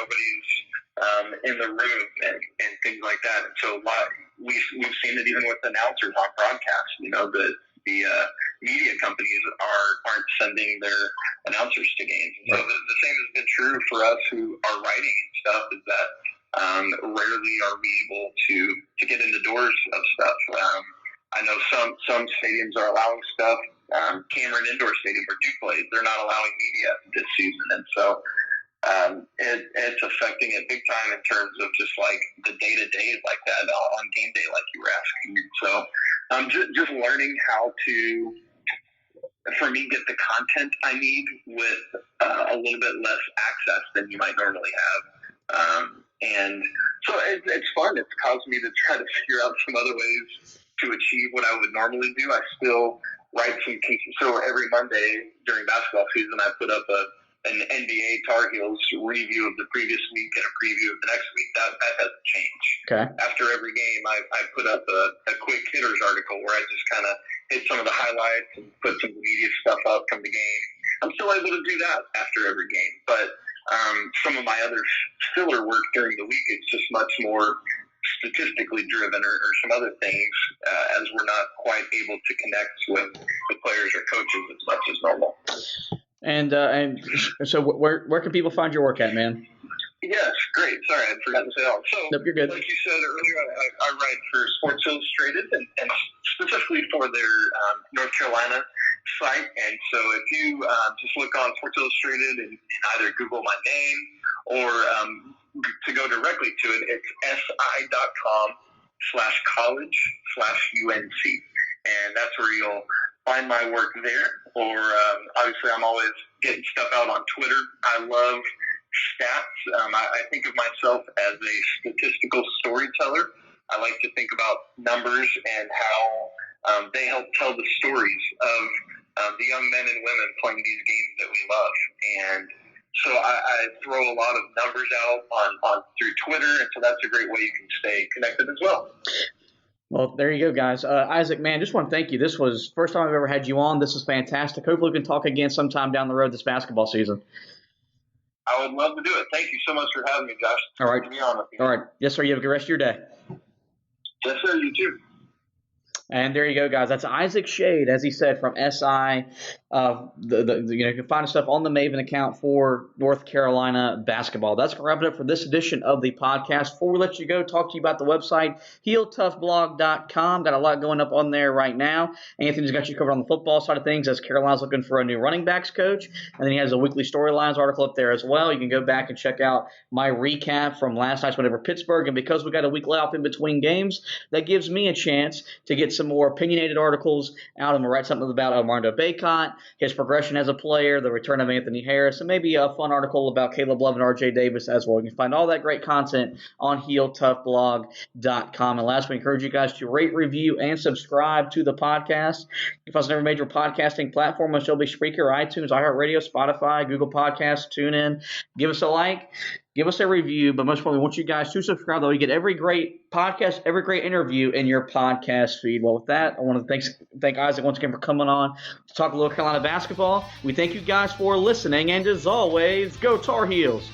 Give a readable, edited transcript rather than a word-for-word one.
nobody's in the room and things like that. And so we've seen it even with announcers on broadcast. The media companies aren't sending their announcers to games. And so the same has been true for us who are writing and stuff, is that rarely are we able to get in the doors of stuff. I know some stadiums are allowing stuff. Cameron Indoor Stadium, where Duke plays, they're not allowing media this season. And so it's affecting it big time in terms of just like the day-to-day like that on game day, like you were asking. So just learning how to, for me, get the content I need with a little bit less access than you might normally have. And so it's fun. It's caused me to try to figure out some other ways to achieve what I would normally do. I still write so every Monday during basketball season, I put up an NBA Tar Heels review of the previous week and a preview of the next week. That hasn't changed. Okay. After every game, I put up a quick hitters article where I just kind of hit some of the highlights and put some media stuff up from the game. I'm still able to do that after every game, but some of my other filler work during the week, it's just much more statistically driven or some other things, as we're not quite able to connect with the players or coaches as much as normal. And so where can people find your work at, man? Yes, great. Sorry, I forgot to say that. So, nope, you're good. Like you said earlier, I write for Sports Illustrated and specifically for their North Carolina site. And so if you just look on Sports Illustrated and either Google my name or to go directly to it, it's si.com/college/UNC. And that's where you'll find my work there. Or obviously I'm always getting stuff out on Twitter. I love stats. I think of myself as a statistical storyteller. I like to think about numbers and how they help tell the stories of the young men and women playing these games that we love. And so I throw a lot of numbers out on through Twitter, and so that's a great way you can stay connected as well. Well, there you go, guys. Isaac, man, just want to thank you. This was the first time I've ever had you on. This is fantastic. Hopefully we can talk again sometime down the road this basketball season. I would love to do it. Thank you so much for having me, Josh. All right. Good to be on with you. All right. Yes, sir. You have a good rest of your day. Yes, sir. You too. And there you go, guys. That's Isaac Schade, as he said, from SI. You can find stuff on the Maven account for North Carolina basketball. That's going to wrap it up for this edition of the podcast. Before we let you go, talk to you about the website, HeelToughBlog.com. Got a lot going up on there right now. Anthony's got you covered on the football side of things as Carolina's looking for a new running backs coach. And then he has a weekly storylines article up there as well. You can go back and check out my recap from last night's win over Pittsburgh. And because we got a week layoff in between games, that gives me a chance to get some more opinionated articles out. I'm going to write something about Armando Bacot, his progression as a player, the return of Anthony Harris, and maybe a fun article about Caleb Love and R.J. Davis as well. You can find all that great content on HeelToughBlog.com. And last, we encourage you guys to rate, review, and subscribe to the podcast. You can find us on every major podcasting platform, which will be Spreaker, iTunes, iHeartRadio, Spotify, Google Podcasts, TuneIn. Give us a like. Give us a review, but most importantly, we want you guys to subscribe, though. You get every great podcast, every great interview in your podcast feed. Well, with that, I want to thank Isaac once again for coming on to talk a little Carolina basketball. We thank you guys for listening, and as always, go Tar Heels.